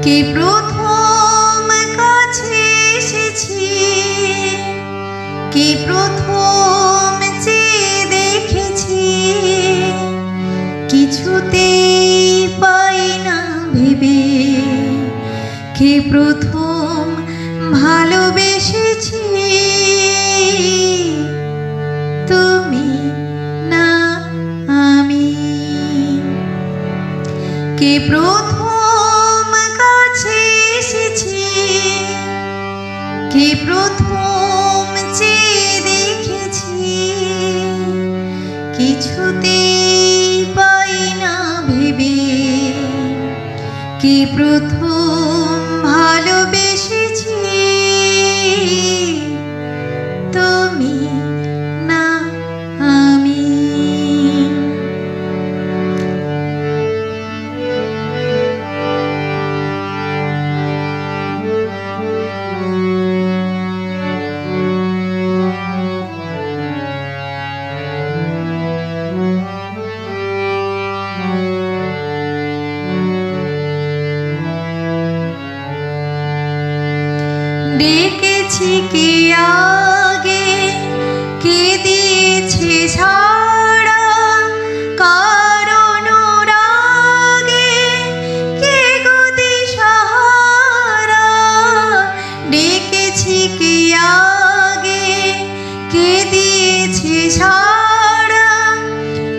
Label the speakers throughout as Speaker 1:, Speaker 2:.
Speaker 1: কে প্রথম কাছে এসেছি, কে প্রথম চেয়ে দেখেছি, কিছুতেই পাই না ভেবে কে প্রথম ভালোবেসেছি। তুমি না আমি। কে প্রথম কাছে এসেছি, কে প্রথম চেয়ে দেখেছি, কিছুতেই পাই না ভেবে কে প্রথম ভালোবেসেছি। তুমি না আমি। ডেকেছি কে আগে, কে দিয়েছে সাড়া, কারণ রাগে কে গো দিশাহারা। ডেকেছি কে আগে, কে দিয়েছে সাড়া,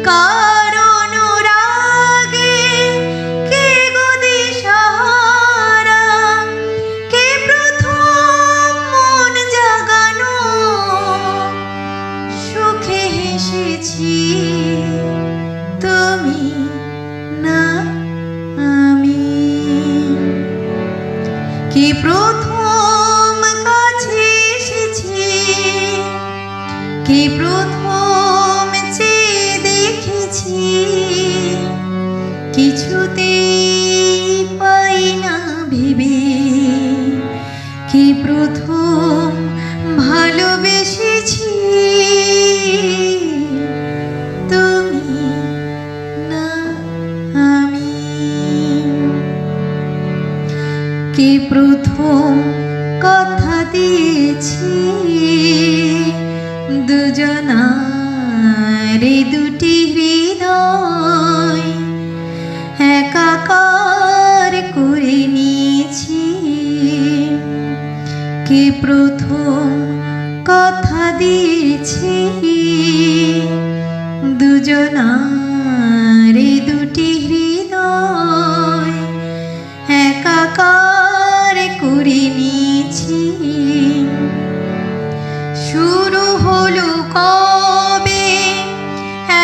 Speaker 1: কারণ রাগে কে গো দিশাহারা। কে প্রথম মন জাগানো, সুখে হেসেছি, তুমি না আমি। কে প্রথম কাছে এসেছি, কে প্রথম চেয়ে দেখেছি, কিছুতেই পাই না ভেবে কে প্রথম ভালোবেসেছি। তুমি না আমি। কে প্রথম কথা দিয়েছি, দুজনারে দুটি হৃদয় একাকার করে নিয়েছি। কে প্রথম কথা দিয়েছি, দুজনারে দুটি হৃদয় একাকার করে নিয়েছি। শুরু হলো কবে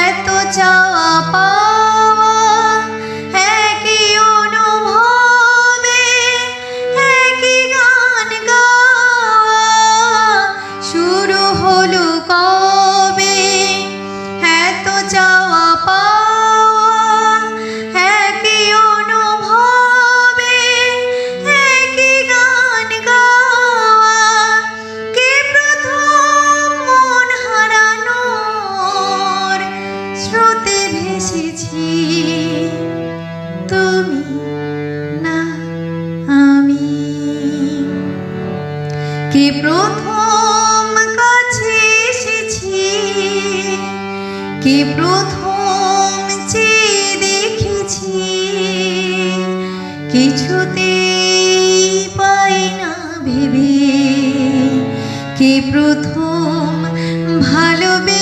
Speaker 1: এত চাওয়া পাওয়া, একই অনুভবে একই গান গাওয়া। শুরু হলো কবে এত চাওয়া পাওয়া, একই অনুভবে একই গান গাওয়া। কে প্রথম মন হারানোর স্রোতে ভেসেছি, তুমি না আমি। কে প্রথম কাছে এসেছি, কে প্রথম চেয়ে দেখেছি, কিছুতেই পাই না ভেবে কে প্রথম ভালোবেসেছি।